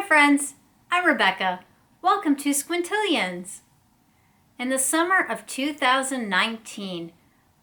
friends, I'm Rebecca. Welcome to Squintillions. In the summer of 2019,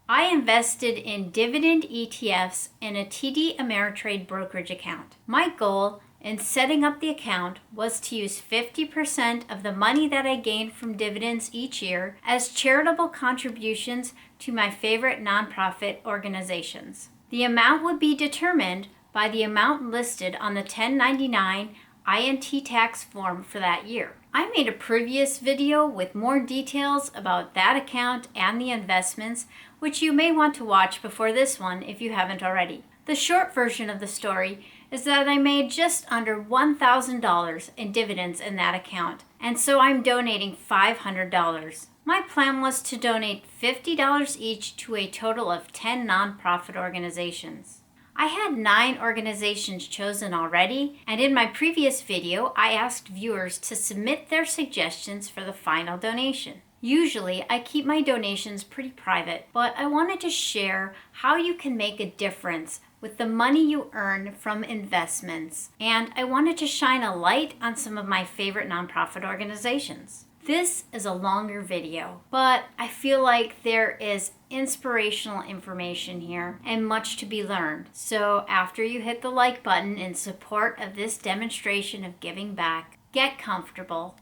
I invested in dividend ETFs in a TD Ameritrade brokerage account. My goal in setting up the account was to use 50% of the money that I gained from dividends each year as charitable contributions to my favorite nonprofit organizations. The amount would be determined by the amount listed on the 1099 INT tax form for that year. I made a previous video with more details about that account and the investments, which you may want to watch before this one if you haven't already. The short version of the story is that I made just under $1,000 in dividends in that account, and so I'm donating $500. My plan was to donate $50 each to a total of 10 nonprofit organizations. I had 9 organizations chosen already, and in my previous video, I asked viewers to submit their suggestions for the final donation. Usually, I keep my donations pretty private, but I wanted to share how you can make a difference with the money you earn from investments, and I wanted to shine a light on some of my favorite nonprofit organizations. This is a longer video, but I feel like there is inspirational information here and much to be learned. So after you hit the like button in support of this demonstration of giving back, get comfortable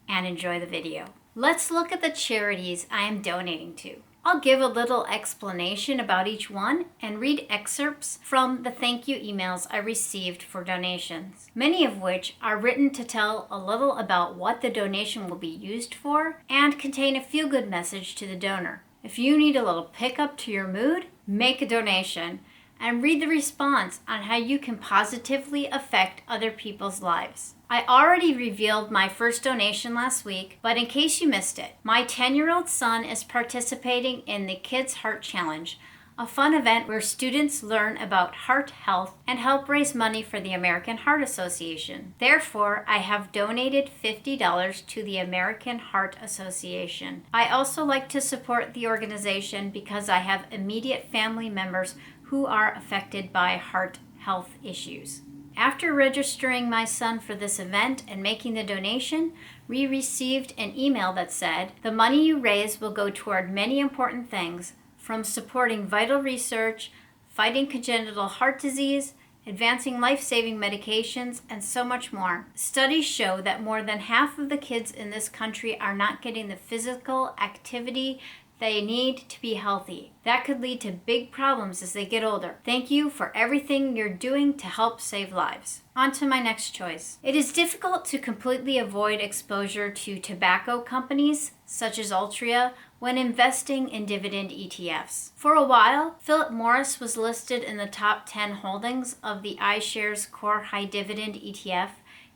and enjoy the video. Let's look at the charities I am donating to. I'll give a little explanation about each one and read excerpts from the thank you emails I received for donations, many of which are written to tell a little about what the donation will be used for and contain a feel-good message to the donor. If you need a little pickup to your mood, make a donation and read the response on how you can positively affect other people's lives. I already revealed my first donation last week, but in case you missed it, my 10-year-old son is participating in the Kids Heart Challenge, a fun event where students learn about heart health and help raise money for the American Heart Association. Therefore, I have donated $50 to the American Heart Association. I also like to support the organization because I have immediate family members who are affected by heart health issues. After registering my son for this event and making the donation, we received an email that said, "The money you raise will go toward many important things, from supporting vital research, fighting congenital heart disease, advancing life-saving medications, and so much more." Studies show that more than half of the kids in this country are not getting the physical activity they need to be healthy. That could lead to big problems as they get older. Thank you for everything you're doing to help save lives. On to my next choice. It is difficult to completely avoid exposure to tobacco companies, such as Altria, when investing in dividend ETFs. For a while, Philip Morris was listed in the top 10 holdings of the iShares Core High Dividend ETF,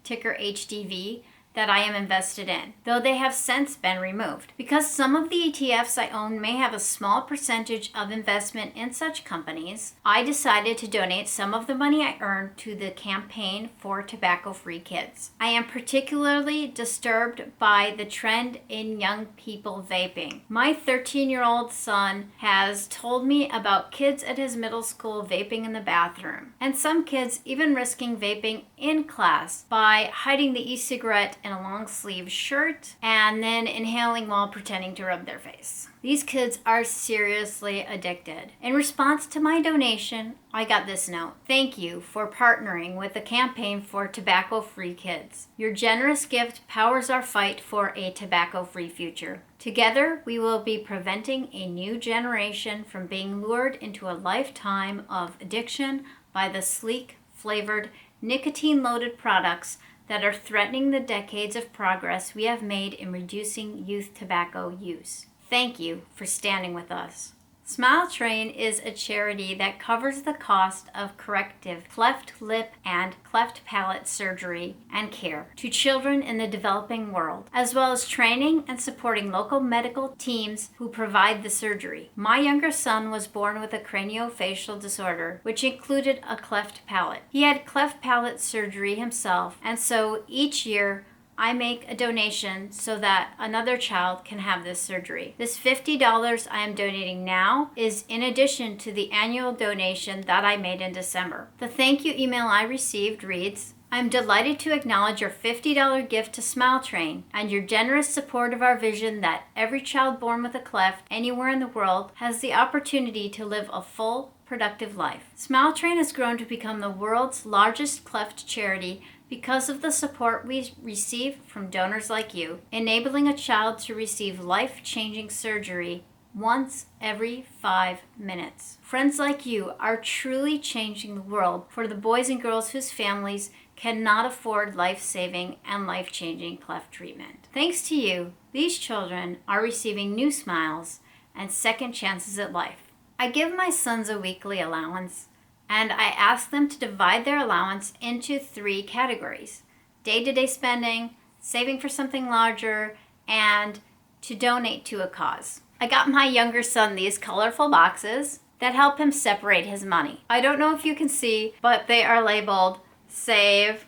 ticker HDV, that I am invested in, though they have since been removed. Because some of the ETFs I own may have a small percentage of investment in such companies, I decided to donate some of the money I earned to the campaign for tobacco-free kids. I am particularly disturbed by the trend in young people vaping. My 13-year-old son has told me about kids at his middle school vaping in the bathroom, and some kids even risking vaping in class by hiding the e-cigarette in a long sleeve shirt and then inhaling while pretending to rub their face. These kids are seriously addicted. In response to my donation, I got this note. Thank you for partnering with the campaign for tobacco-free kids. Your generous gift powers our fight for a tobacco-free future. Together, we will be preventing a new generation from being lured into a lifetime of addiction by the sleek, flavored, nicotine-loaded products that are threatening the decades of progress we have made in reducing youth tobacco use. Thank you for standing with us. Smile Train is a charity that covers the cost of corrective cleft lip and cleft palate surgery and care to children in the developing world, as well as training and supporting local medical teams who provide the surgery. My younger son was born with a craniofacial disorder, which included a cleft palate. He had cleft palate surgery himself, and so each year I make a donation so that another child can have this surgery. This $50 I am donating now is in addition to the annual donation that I made in December. The thank you email I received reads, I'm delighted to acknowledge your $50 gift to Smile Train and your generous support of our vision that every child born with a cleft anywhere in the world has the opportunity to live a full, productive life. Smile Train has grown to become the world's largest cleft charity because of the support we receive from donors like you, enabling a child to receive life-changing surgery once every 5 minutes. Friends like you are truly changing the world for the boys and girls whose families cannot afford life-saving and life-changing cleft treatment. Thanks to you, these children are receiving new smiles and second chances at life. I give my sons a weekly allowance, and I ask them to divide their allowance into 3 categories: day-to-day spending, saving for something larger, and to donate to a cause. I got my younger son these colorful boxes that help him separate his money. I don't know if you can see, but they are labeled save,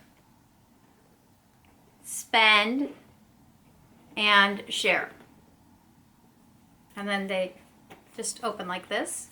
spend, and share. And then they just open like this,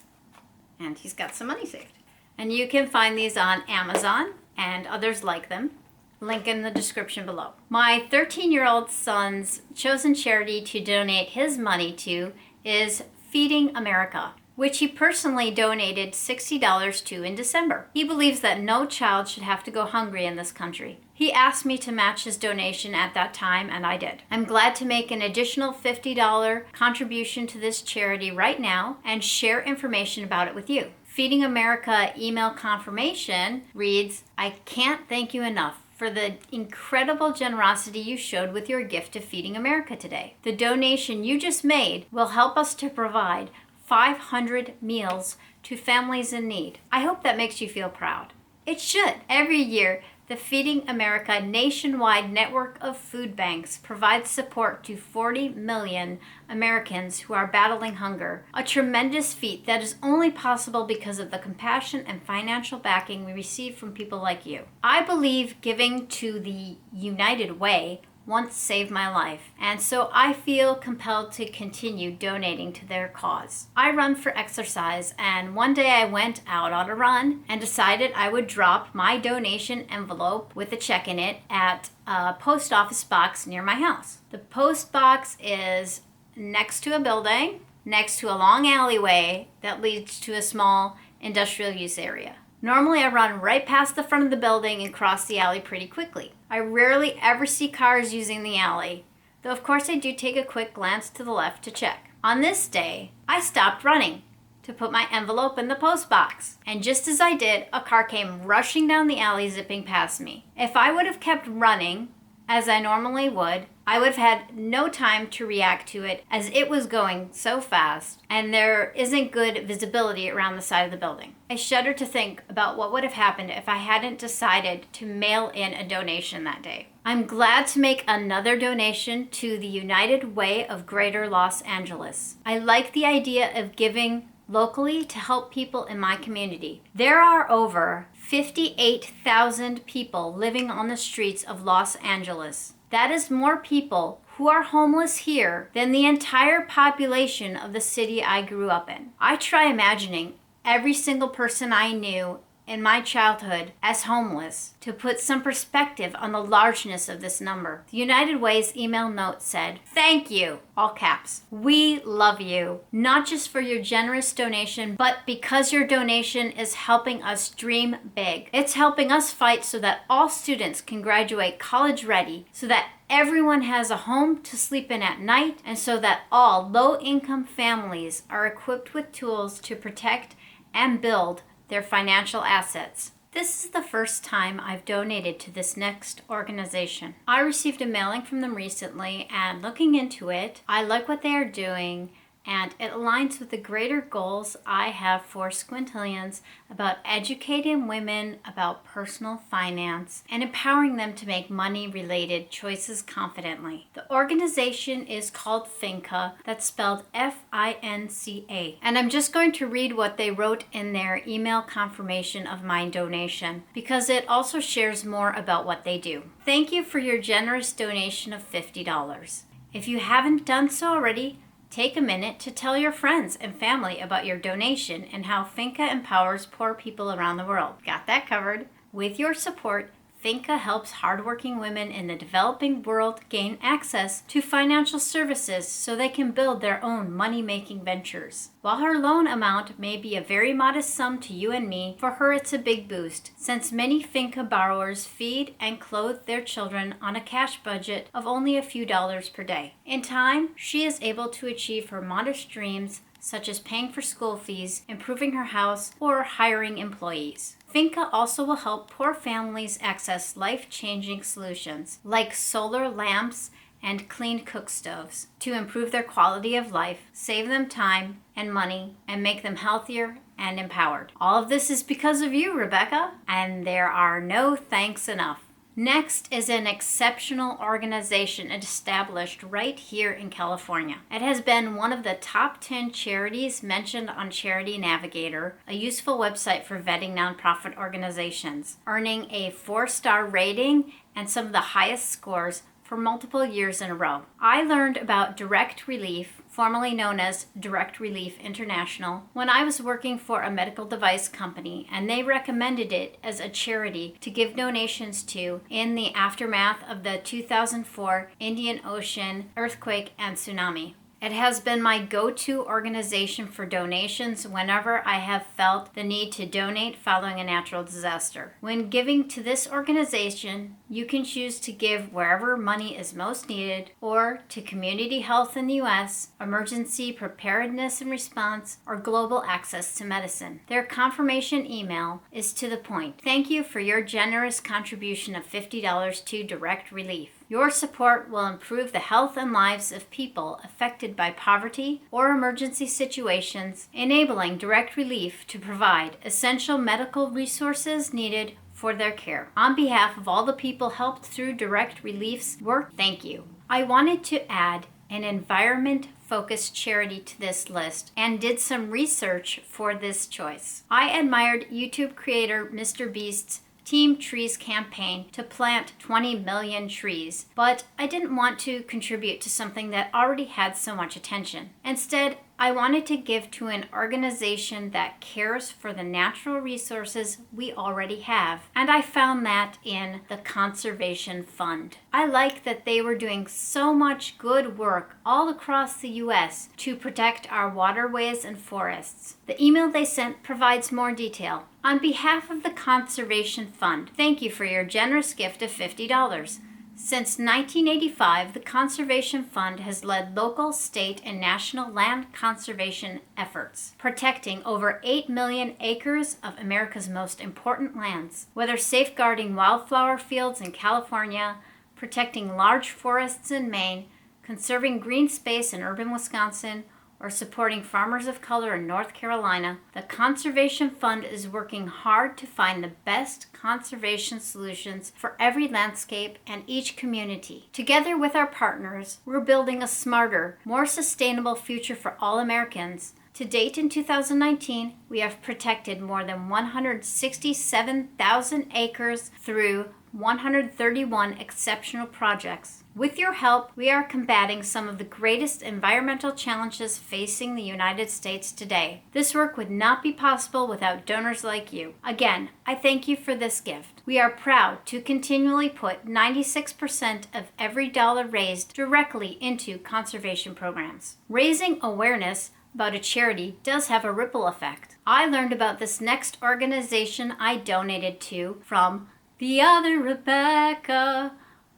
and he's got some money saved. And you can find these on Amazon and others like them. Link in the description below. My 13-year-old son's chosen charity to donate his money to is Feeding America, which he personally donated $60 to in December. He believes that no child should have to go hungry in this country. He asked me to match his donation at that time, and I did. I'm glad to make an additional $50 contribution to this charity right now and share information about it with you. Feeding America email confirmation reads, "I can't thank you enough for the incredible generosity you showed with your gift to Feeding America today. The donation you just made will help us to provide 500 meals to families in need." I hope that makes you feel proud. It should. Every year, the Feeding America nationwide network of food banks provides support to 40 million Americans who are battling hunger, a tremendous feat that is only possible because of the compassion and financial backing we receive from people like you. I believe giving to the United Way once saved my life, and so I feel compelled to continue donating to their cause. I run for exercise, and one day I went out on a run and decided I would drop my donation envelope with a check in it at a post office box near my house. The post box is next to a building, next to a long alleyway that leads to a small industrial use area. Normally I run right past the front of the building and cross the alley pretty quickly. I rarely ever see cars using the alley, though of course I do take a quick glance to the left to check. On this day, I stopped running to put my envelope in the post box, and just as I did, a car came rushing down the alley, zipping past me. If I would have kept running, as I normally would, I would have had no time to react to it as it was going so fast and there isn't good visibility around the side of the building. I shudder to think about what would have happened if I hadn't decided to mail in a donation that day. I'm glad to make another donation to the United Way of Greater Los Angeles. I like the idea of giving locally to help people in my community. There are over 58,000 people living on the streets of Los Angeles. That is more people who are homeless here than the entire population of the city I grew up in. I try imagining every single person I knew in my childhood as homeless to put some perspective on the largeness of this number. The United Way's email note said, "Thank you," all caps. "We love you, not just for your generous donation, but because your donation is helping us dream big. It's helping us fight so that all students can graduate college ready, so that everyone has a home to sleep in at night, and so that all low-income families are equipped with tools to protect and build their financial assets." This is the first time I've donated to this next organization. I received a mailing from them recently, and looking into it, I like what they are doing, and it aligns with the greater goals I have for Squintillions about educating women about personal finance and empowering them to make money-related choices confidently. The organization is called FINCA, that's spelled F-I-N-C-A. And I'm just going to read what they wrote in their email confirmation of my donation, because it also shares more about what they do. Thank you for your generous donation of $50. If you haven't done so already, take a minute to tell your friends and family about your donation and how FINCA empowers poor people around the world. Got that covered. With your support, FINCA helps hardworking women in the developing world gain access to financial services so they can build their own money-making ventures. While her loan amount may be a very modest sum to you and me, for her it's a big boost, since many FINCA borrowers feed and clothe their children on a cash budget of only a few dollars per day. In time, she is able to achieve her modest dreams, such as paying for school fees, improving her house, or hiring employees. FINCA also will help poor families access life-changing solutions like solar lamps and clean cook stoves to improve their quality of life, save them time and money, and make them healthier and empowered. All of this is because of you, Rebecca, and there are no thanks enough. Next is an exceptional organization established right here in California. It has been one of the top 10 charities mentioned on Charity Navigator, a useful website for vetting nonprofit organizations, earning a 4-star rating and some of the highest scores for multiple years in a row. I learned about Direct Relief, formerly known as Direct Relief International, when I was working for a medical device company, and they recommended it as a charity to give donations to in the aftermath of the 2004 Indian Ocean earthquake and tsunami. It has been my go-to organization for donations whenever I have felt the need to donate following a natural disaster. When giving to this organization, you can choose to give wherever money is most needed, or to community health in the U.S., emergency preparedness and response, or global access to medicine. Their confirmation email is to the point. Thank you for your generous contribution of $50 to Direct Relief. Your support will improve the health and lives of people affected by poverty or emergency situations, enabling Direct Relief to provide essential medical resources needed for their care. On behalf of all the people helped through Direct Relief's work, thank you. I wanted to add an environment-focused charity to this list and did some research for this choice. I admired YouTube creator Mr. Beast's Team Trees campaign to plant 20 million trees, but I didn't want to contribute to something that already had so much attention. Instead, I wanted to give to an organization that cares for the natural resources we already have, and I found that in the Conservation Fund. I like that they were doing so much good work all across the U.S. to protect our waterways and forests. The email they sent provides more detail. On behalf of the Conservation Fund, thank you for your generous gift of $50. Since 1985, the Conservation Fund has led local, state, and national land conservation efforts, protecting over 8 million acres of America's most important lands. Whether safeguarding wildflower fields in California, protecting large forests in Maine, conserving green space in urban Wisconsin, or supporting farmers of color in North Carolina, the Conservation Fund is working hard to find the best conservation solutions for every landscape and each community. Together with our partners, we're building a smarter, more sustainable future for all Americans. To date in 2019, we have protected more than 167,000 acres through 131 exceptional projects. With your help, we are combating some of the greatest environmental challenges facing the United States today. This work would not be possible without donors like you. Again, I thank you for this gift. We are proud to continually put 96% of every dollar raised directly into conservation programs. Raising awareness about a charity does have a ripple effect. I learned about this next organization I donated to from the other Rebecca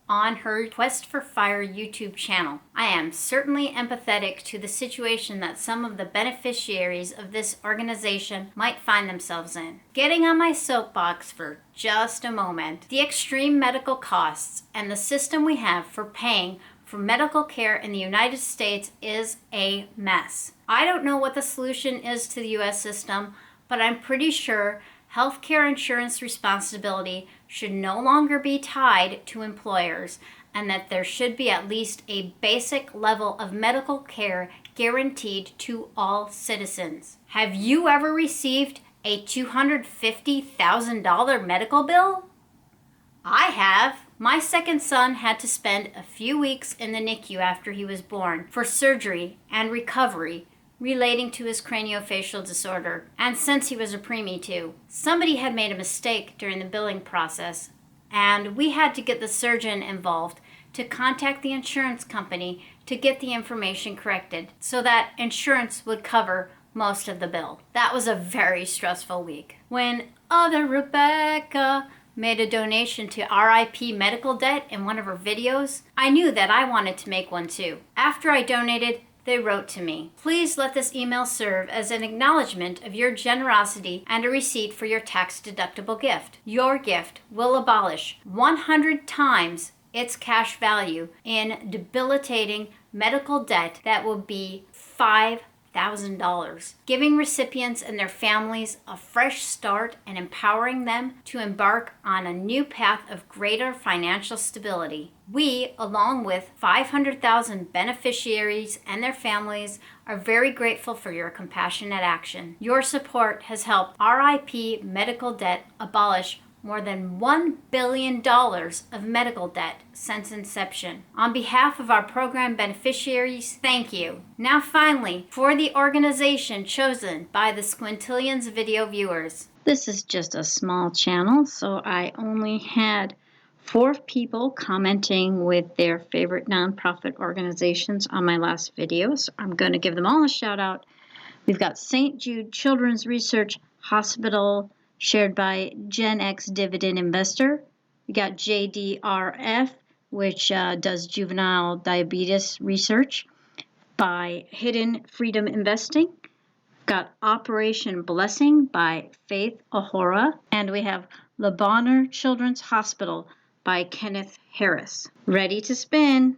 on her Quest for Fire YouTube channel. I am certainly empathetic to the situation that some of the beneficiaries of this organization might find themselves in. Getting on my soapbox for just a moment, the extreme medical costs and the system we have for paying for medical care in the United States is a mess. I don't know what the solution is to the U.S. system, but I'm pretty sure healthcare insurance responsibility should no longer be tied to employers, and that there should be at least a basic level of medical care guaranteed to all citizens. Have you ever received a $250,000 medical bill? I have. My second son had to spend a few weeks in the NICU after he was born for surgery and recovery relating to his craniofacial disorder, and since he was a preemie too. Somebody had made a mistake during the billing process, and we had to get the surgeon involved to contact the insurance company to get the information corrected so that insurance would cover most of the bill. That was a very stressful week. When other Rebecca made a donation to RIP medical debt in one of her videos, I knew that I wanted to make one too. After I donated, they wrote to me, "Please let this email serve as an acknowledgement of your generosity and a receipt for your tax-deductible gift. Your gift will abolish 100 times its cash value in debilitating medical debt that will be $5,000, giving recipients and their families a fresh start and empowering them to embark on a new path of greater financial stability. We, along with 500,000 beneficiaries and their families, are very grateful for your compassionate action. Your support has helped RIP medical debt abolish more than $1 billion of medical debt since inception. On behalf of our program beneficiaries, thank you." Now finally, for the organization chosen by the Squintillions video viewers. This is just a small channel, so I only had 4 people commenting with their favorite nonprofit organizations on my last video, so I'm going to give them all a shout out. We've got St. Jude Children's Research Hospital, shared by Gen X Dividend Investor. We got JDRF, which does juvenile diabetes research, by Hidden Freedom Investing. Got Operation Blessing by Faith Ahura. And we have Le Bonheur Children's Hospital by Kenneth Harris. Ready to spin.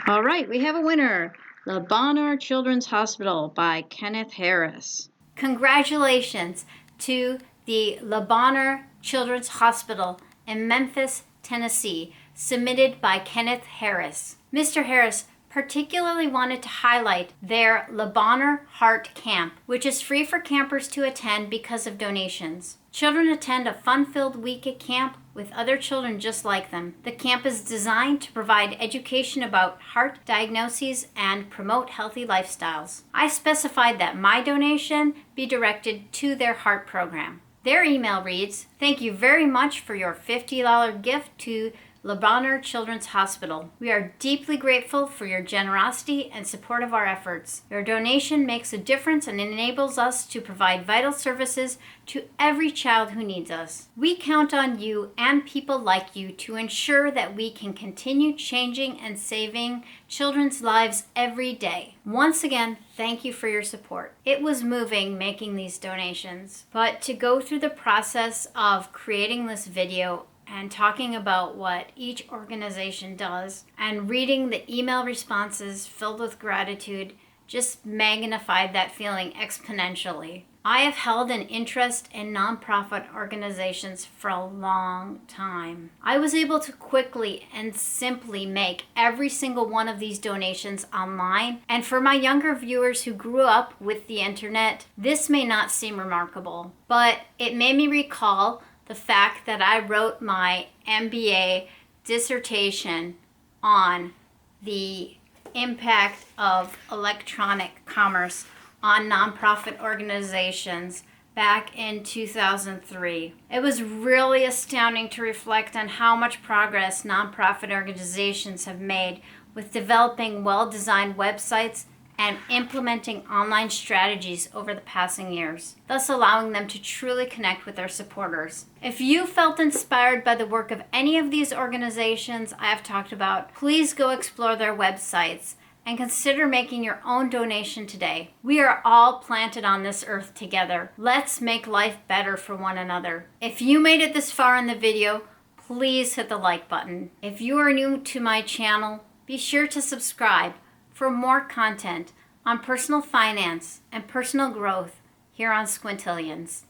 All right, we have a winner. Le Bonheur Children's Hospital by Kenneth Harris. Congratulations to the Le Bonheur Children's Hospital in Memphis, Tennessee, submitted by Kenneth Harris. Mr. Harris particularly wanted to highlight their Le Bonheur Heart Camp, which is free for campers to attend because of donations. Children attend a fun-filled week at camp with other children just like them. The camp is designed to provide education about heart diagnoses and promote healthy lifestyles. I specified that my donation be directed to their heart program. Their email reads, "Thank you very much for your $50 gift to Le Bonheur Children's Hospital. We are deeply grateful for your generosity and support of our efforts. Your donation makes a difference and enables us to provide vital services to every child who needs us. We count on you and people like you to ensure that we can continue changing and saving children's lives every day. Once again, thank you for your support." It was moving making these donations, but to go through the process of creating this video and talking about what each organization does and reading the email responses filled with gratitude just magnified that feeling exponentially. I have held an interest in nonprofit organizations for a long time. I was able to quickly and simply make every single one of these donations online, and for my younger viewers who grew up with the internet, this may not seem remarkable, but it made me recall the fact that I wrote my MBA dissertation on the impact of electronic commerce on nonprofit organizations back in 2003. It was really astounding to reflect on how much progress nonprofit organizations have made with developing well-designed websites and implementing online strategies over the passing years, thus allowing them to truly connect with their supporters. If you felt inspired by the work of any of these organizations I have talked about, please go explore their websites and consider making your own donation today. We are all planted on this earth together. Let's make life better for one another. If you made it this far in the video, please hit the like button. If you are new to my channel, be sure to subscribe for more content on personal finance and personal growth here on Squintillions.